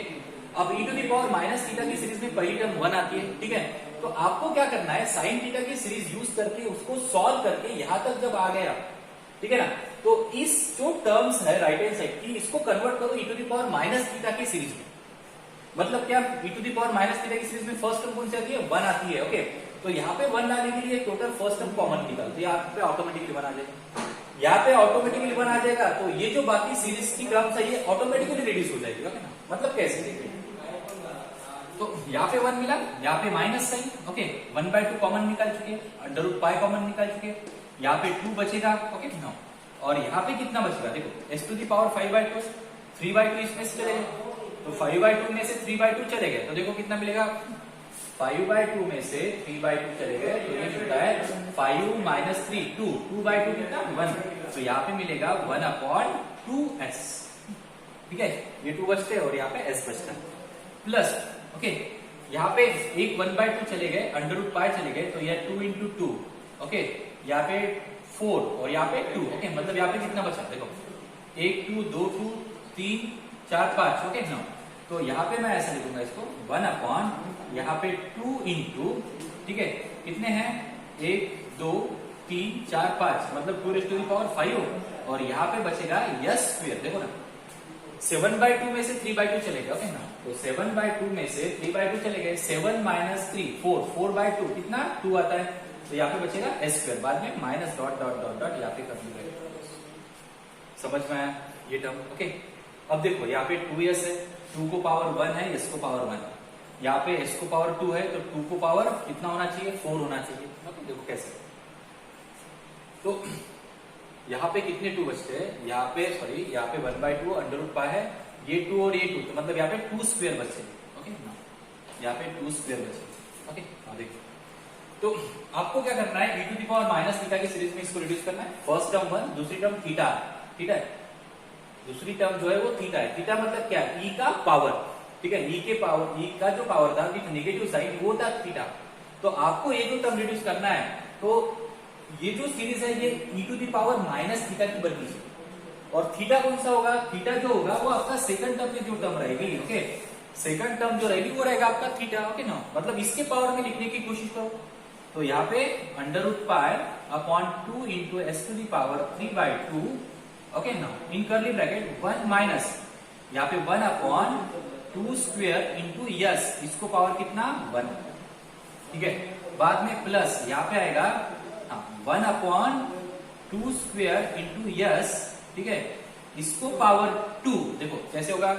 अब e⁻⁻θ की सीरीज में पहली टर्म 1 आती है, ठीक है। तो आपको क्या करना है? साइन थीटा की सीरीज यूज करके उसको सॉल्व करके यहां तक जब आ गया, ठीक है ना, तो इस जो टर्म्स है राइट हैंड साइड की, इसको कन्वर्ट करो e⁻⁻θ की सीरीज में। मतलब क्या? e⁻⁻θ की सीरीज में फर्स्ट टर्म कौन सी आती है? 1 आती है, ओके। तो यहाँ पे 1 लाने के लिए टोटल फर्स्ट टर्म कॉमन निकालते, यहाँ पे ऑटोमेटिकली 1 आ जाएगा, यहाँ पे ऑटोमेटिकली 1 आ जाएगा। तो ये जो बाकी सीरीज की टर्म्स है ये ऑटोमेटिकली रिड्यूस हो जाएगी, ओके ना। मतलब कैसे? तो यहाँ पे 1 मिला, यहाँ पे माइनस साइन, ओके। 1/2 कॉमन निकाल चुके, √π कॉमन निकाल चुके, यहाँ पे 2 बचेगा, ओके ना। और यहाँ पे कितना बचेगा? देखो s⁻5/2, 3/2 इसमें से चले गए, तो 5/2 में से 3/2 चले गए, तो देखो कितना मिलेगा? 5/2 में से 3/2 चले गए, तो ये मिलता है 5 माइनस 3 2, 2/2 कितना? 1, तो यहाँ पे मिलेगा 1/2s, ठीक है। ये 2 बचते हैं और यहाँ पे s बचता है, प्लस, ओके। यहाँ पे एक 1/2 चले गए, √π चले गए, तो यह 2 इंटू 2, ओके। यहाँ पे 4 और यहाँ पे 2, ओके। मतलब यहाँ पे कितना बचा? देखो 1 2 2 2 3 4 5, ओके ना। तो यहाँ पे मैं ऐसा लिखूंगा इसको 1 अपॉन यहाँ पे 2 इंटू, ठीक है, कितने हैं? 1 2 3 4 5, मतलब 2⁵ और यहाँ पे बचेगा s²। देखो ना 7/2 में से 3/2 चले गए, ओके ना। तो 7/2 में से 3/2 चले गए, 7 माइनस 3 4, 4/2 कितना? 2 आता है, तो यहाँ पे बचेगा s², बाद में minus dot dot dot dot यहाँ पे कर दीजिएगा। समझ में आया ये टर्म, ओके। अब देखो यहाँ पे 2s है, 2 को पावर 1 है, s को पावर 1 है, यहाँ पे s को पावर 2 है, तो 2 को पावर कितना होना चाहिए? 4 होना चाहिए, ओके। देखो कैसे, तो यहाँ पे कितने 2 बचते हैं? यहाँ पे सॉरी, यहाँ पे 1/2 √π है, ये 2 और ये 2, तो मतलब यहाँ पे 2² बचे, ओके ना। यहाँ पे 2² बचे, ओके। देखो तो आपको क्या करना है? e⁻⁻θ की सीरीज में इसको रिड्यूस करना है। फर्स्ट टर्म 1, दूसरी टर्म थीटा, ठीक है। दूसरी टर्म जो है वो थीटा है। थीटा मतलब क्या? ई का पावर, ठीक है। ई के पावर, ई का जो पावर था विथ नेगेटिव साइन, वो था थीटा। तो आपको ये जो टर्म रिड्यूस करना है, तो ये जो सीरीज है ये e⁻⁻θ की बननी चाहिए। और थीटा कौन सा होगा? थीटा जो होगा वो आपका सेकंड टर्म में जो टर्म रहेगी, ओके। सेकंड टर्म जो रहेगी वो रहेगा आपका थीटा, ओके ना। मतलब इसके पावर में लिखने की कोशिश करो, तो यहाँ पे √π अपॉन 2 इंटू s⁻3/2, ओके ना, इन कर्ली ब्रैकेट 1 माइनस यहाँ पे 1 अपॉन 2² इंटू यस, इसको पावर कितना? 1, ठीक है। बाद में प्लस यहाँ पे आएगा 1/2 स्क्वायर इंटू यस, ठीक है, इसको पावर 2, देखो कैसे होगा,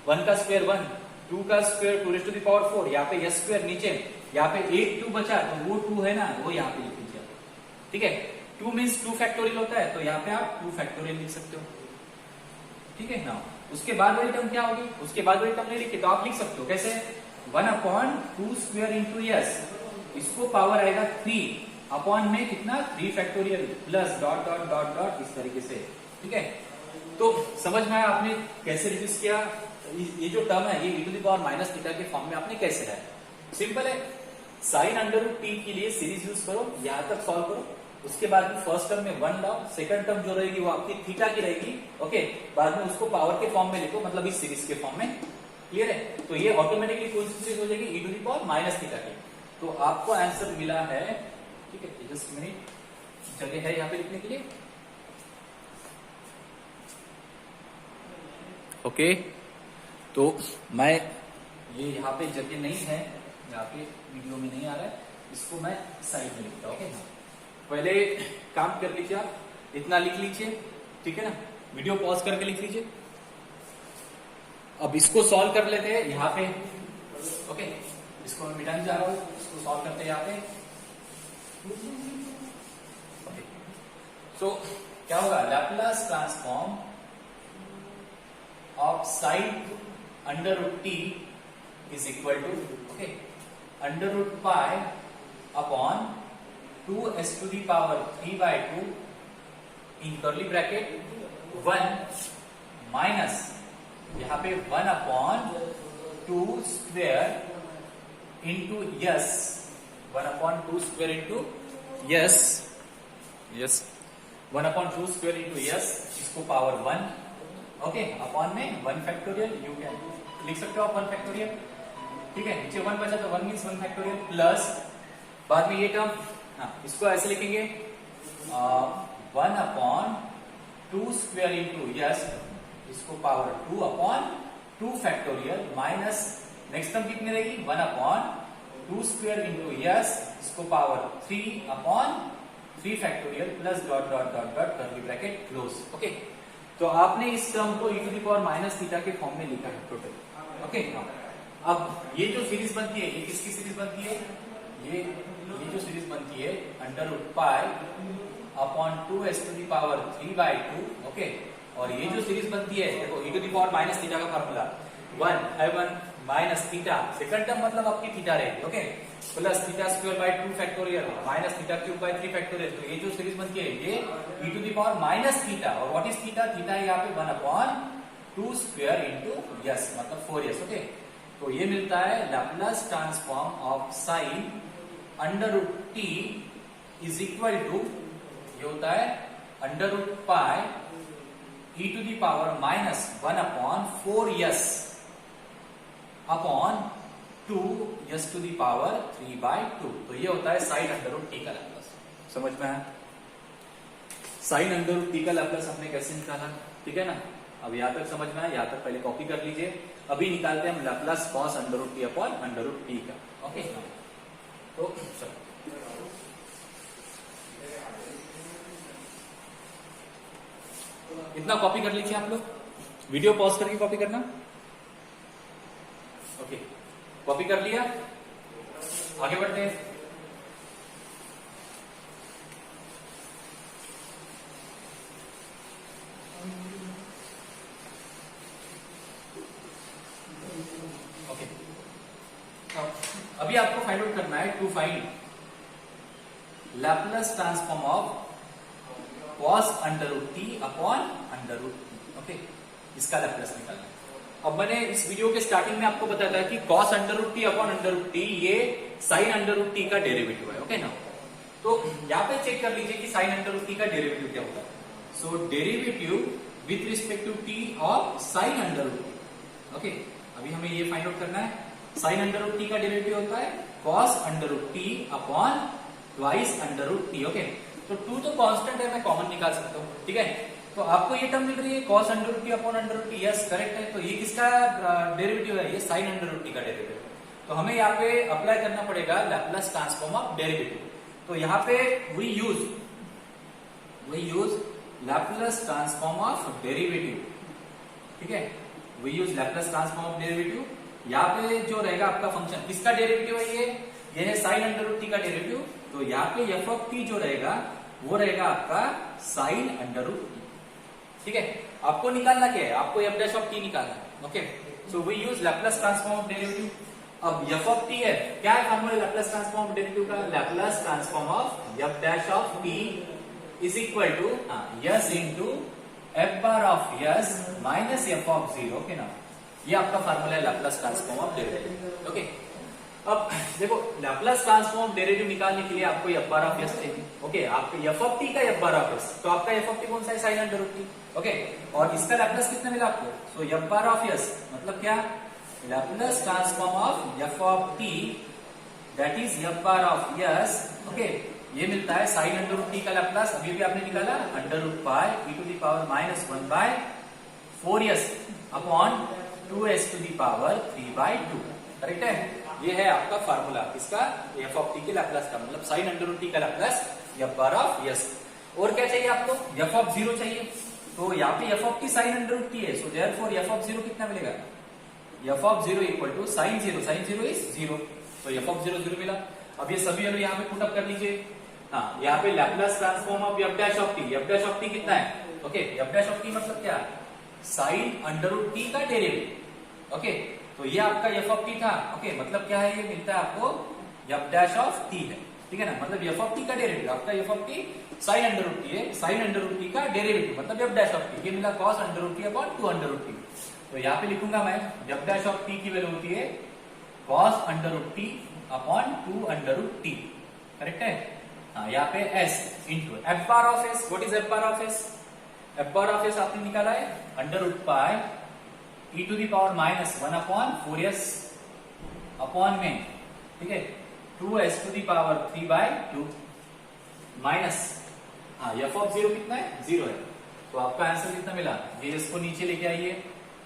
1 का स्क्वायर 1, 2 का square 2 raised to the power 4, यहाँ पे यस स्क्वायर नीचे, यहाँ पे एक 2 बचा तो वो 2 है ना, वो यहाँ पे लिख लीजिए, ठीक है। 2 मीन्स 2 फैक्टोरियल होता है, तो यहाँ पे आप 2 फैक्टोरियल लिख सकते हो, ठीक है ना। उसके बाद वाली टर्म क्या होगी, उसके बाद वाली टर्म नहीं लिखी तो आप लिख सकते हो कैसे, 1/2 स्क्वायर इंटू यस, इसको पावर आएगा 3 अपॉन में कितना 3 factorial plus dot dot dot dot इस तरीके से, ठीक है। तो समझ में आया आपने कैसे रिड्यूस किया, ये जो टर्म है ये e to the power minus theta के फॉर्म में आपने कैसे है, सिंपल है। साइन अंडर रूट टी के लिए सीरीज यूज करो, यहां तक सॉल्व करो, उसके बाद में फर्स्ट टर्म में 1 लाओ, सेकंड टर्म जो रहेगी वो आपकी थीटा की रहेगी, ओके, बाद में उसको पावर के फॉर्म में लिखो, मतलब इस सीरीज के फॉर्म में, क्लियर है। तो ये ऑटोमेटिकली कौन सी सीरीज हो जाएगी, e to the power minus theta की। तो आपको आंसर मिला है, ठीक है, जस्ट मिनट, जगह है यहाँ पे लिखने के लिए, ओके। तो मैं ये यहाँ पे जगह नहीं है, यहाँ पे वीडियो में नहीं आ रहा है, इसको मैं साइड में लिखता हूँ, ओके। पहले काम कर लीजिए, आप इतना लिख लीजिए, ठीक है ना, वीडियो पॉज करके लिख लीजिए। अब इसको सॉल्व कर लेते हैं यहाँ पे, ओके, इसको मैं मिटाने जा रहा हूँ, इसको सॉल्व करते हैं यहाँ पे, ओके। सो क्या होगा, Laplace transform of sine under root t is equal to, okay, under root pi upon 2s to the power 3/2 in curly bracket 1 minus यहाँ पे 1/2 square into s, 1/2 square into s, 1/2 square into s, इसको power 1, okay, upon में 1 factorial, you can लिख सकते हो आप 1 factorial, ठीक है, नीचे 1 बचा तो 1 मीन्स 1 फैक्टोरियल प्लस बाद में ये टर्म, हाँ, इसको ऐसे लिखेंगे 1/2 स्क्वायर इंटू यस, इसको power 2/2 factorial minus next term कितनी रहेगी, 1/2 स्क्वायर इंटू यस, इसको power 3/3 factorial plus dot dot dot dot curly bracket close, okay. तो आपने इस टर्म को e to the power minus theta के फॉर्म में लिखा है टोटल, ओके। अब ये जो सीरीज बनती है, ये किसकी सीरीज बनती है, ये जो सीरीज बनती है under root pi upon 2s to the power 3/2, okay. और ये जो सीरीज बनती है, देखो e to the power minus theta का formula 1 minus theta, second term मतलब आपकी थीटा रहेगी, okay, plus theta square by 2 factorial minus theta cube by 3 factorial. तो ये जो सीरीज बनती है ये e to the power minus theta, और व्हाट इज थीटा, थीटा है यहाँ पे 1/2 स्क्वायर इंटू यस, मतलब 4s, ओके। तो ये मिलता है Laplace transform of sine under root t is equal to, ये होता है under root pi e to the power minus 1/4s upon 2s to the power 3/2। तो ये होता है साइन अंडर रूट टी का लैप्लास, समझ में है। साइन अंडर रूट टी का लैप्लास हमने कैसे निकाला, ठीक है ना। अब यहां तक समझ में आया, यहां तक पहले कॉपी कर लीजिए। अभी निकालते हैं हम Laplace cos under root T upon under root T का, ओके। तो इतना कॉपी कर लीजिए आप लोग, वीडियो पॉज करके कॉपी करना, ओके। कॉपी कर लिया, आगे बढ़ते हैं। ओके, अभी आपको फाइंड आउट करना है to find Laplace transform of cos under root T upon under root T, okay, इसका लैप्लास निकालना है। अब मैंने इस वीडियो के स्टार्टिंग में आपको बताया था कि cos under root T upon under root t ये साइन अंडर रूट टी का डेरिवेटिव है, ओके ना। तो यहाँ पे चेक कर लीजिए कि साइन अंडर रूट टी का डेरिवेटिव क्या होता है। So derivative with respect to t of sine under root T, okay. अभी हमें ये फाइंड आउट करना है, साइन अंडर रूट टी का डेरिवेटिव होता है cos under root T upon twice under root T, okay. तो 2 तो कांस्टेंट है, मैं कॉमन निकाल सकता हूँ, ठीक है। तो आपको ये टर्म मिल रही है cos under root T upon under root t, yes correct है। तो ये किसका डेरिवेटिव है, ये साइन अंडर रूट टी का डेरिवेटिव। तो हमें यहाँ पे अप्लाई करना पड़ेगा लैपलेस ट्रांसफॉर्म ऑफ डेरिवेटिव। तो यहाँ पे we use Laplace transform of derivative, ठीक है, we use Laplace transform of derivative. यहाँ पे जो रहेगा आपका फंक्शन, किसका डेरिवेटिव है ये है साइन अंडर रूट टी का डेरिवेटिव। तो यहाँ पे एफ ऑफ टी जो रहेगा वो रहेगा आपका साइन अंडर रूट टी, ठीक है। आपको निकालना क्या है, आपको एफ डैश ऑफ टी निकालना है, okay. So we use Laplace transform of derivative. अब एफ ऑफ टी है, क्या है formula Laplace transform of derivative का, Laplace transform of f dash of T is equal to s into f bar of s minus f of zero, okay ना। ये आपका formula है Laplace transform of derivative, okay. अब देखो Laplace transform of derivative निकालने के लिए आपको एफ बार ऑफ एस चाहिए, ओके। आपको एफ ऑफ टी का एफ बार ऑफ एस, तो आपका एफ ऑफ टी कौन सा है, sine under root T, okay. और इसका लैपलेस कितना मिला आपको, so f bar of s मतलब क्या, Laplace transform of F of T that is f bar of S, okay. ये मिलता है साइन अंडर रूट टी का लैपलेस, अभी भी आपने निकाला under root pi e to the power minus 1 by 4s upon 2s to the power 3 by 2, correct है। ये है आपका फार्मूला किसका, एफ ऑफ टी के लैपलेस का, मतलब साइन अंडर रूट टी का Laplace f bar of s. और क्या चाहिए आपको, एफ ऑफ जीरो चाहिए। तो यहाँ पे F of T sine under root t है, so therefore f of zero कितना मिलेगा, f of zero equal to sine zero is zero, तो एफ ऑफ जीरो मिला। अब ये सभी वैल्यू यहाँ पे पुट अप कर लीजिए। हाँ, यहाँ पे Laplace transform of f dash of T, F dash of T कितना है, okay. F dash of T मतलब क्या, साइन अंडर रूट टी का डेरिवेटिव, ओके। तो ये आपका एफ ऑफ टी था, ओके। मतलब क्या है, ये मिलता है आपको एफ डैश ऑफ टी है, ठीक है ना। मतलब एफ ऑफ टी का डेरिवेटिव आपका f of T sine under root t है, साइन अंडर रूट टी का डेरिवेटिव मतलब एफ डैश ऑफ टी, ये मिला cos under root T upon 2 under root t. तो यहाँ पे लिखूंगा मैं एफ डैश ऑफ टी की वैल्यू होती है cos under root T upon 2 under root t, correct है। हाँ, यहाँ पे s into f bar of s, what is f bar of s, f bar of s आपने निकाला है under root pi e to the power minus 1 upon 4s upon में, ठीक है, 2s to the power 3 by 2 minus, हाँ f of zero कितना है, zero है। तो आपका आंसर कितना मिला, ये इसको नीचे लेके आइए।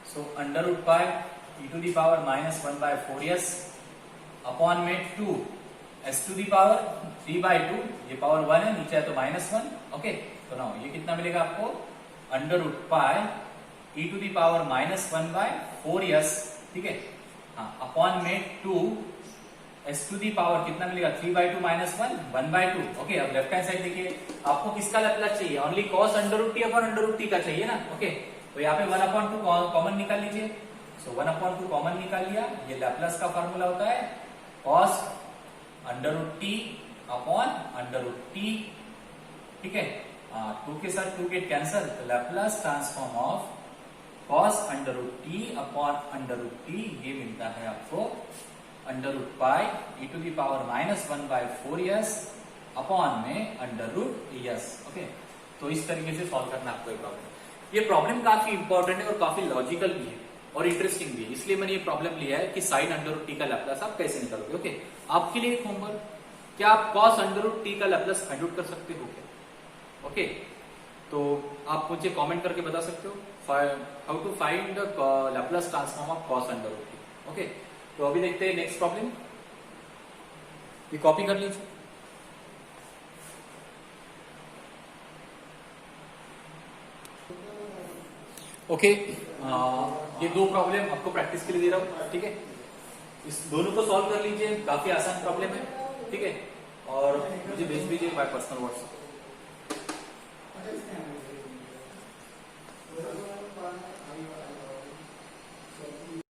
So under root pi e to the power minus 1 by 4s upon में 2 s to the power 3 by 2, ये पावर 1 है, नीचे है तो माइनस 1, ओके। तो ना ये कितना मिलेगा आपको, under root pi e to the power minus 1 by 4s, ठीक है, हाँ, अपॉन में 2 s टू दी पावर कितना मिलेगा, 3 बाय 2 माइनस 1 बाय 2, ओके। अब लेफ्ट हैंड साइड देखिए, आपको किसका लैपलेस चाहिए, only cos under root T upon under root T का चाहिए ना, ओके। तो यहाँ पे 1 अपॉन 2 कॉमन निकाल लीजिए। सो 1 अपॉन 2 कॉमन निकाल लिया, ये लैपलेस का फॉर्मूला होता है cos under root T upon under root t, ठीक है। 2 के साथ 2 गेट कैंसल, तो Laplace transform of cos under root T upon under root t, ये मिलता है आपको under root pi e to the power minus 1 by 4s upon में अंडर रूट एस, ओके। तो इस तरीके से सॉल्व करना आपको ये प्रॉब्लम। ये प्रॉब्लम काफी इंपॉर्टेंट है और काफी लॉजिकल भी है और इंटरेस्टिंग भी है, इसलिए मैंने ये प्रॉब्लम लिया है कि साइन अंडर रूट टी का लैपलेस आप कैसे निकालोगे, ओके। आपके लिए एक होमवर्क, क्या आप कॉस अंडर रूट टी का लैपलेस फाइंड आउट कर सकते हो क्या, ओके। तो आप मुझे कमेंट करके बता सकते हो how to find the Laplace transform of cos under root T, okay. तो अभी देखते हैं नेक्स्ट प्रॉब्लम, ये कॉपी कर लीजिए। ओके, ये 2 प्रॉब्लम आपको प्रैक्टिस के लिए दे रहा हूं, ठीक है। इस दोनों को सॉल्व कर लीजिए, काफी आसान प्रॉब्लम है, ठीक है। और मुझे भेज दीजिए बाय पर्सनल व्हाट्सएप।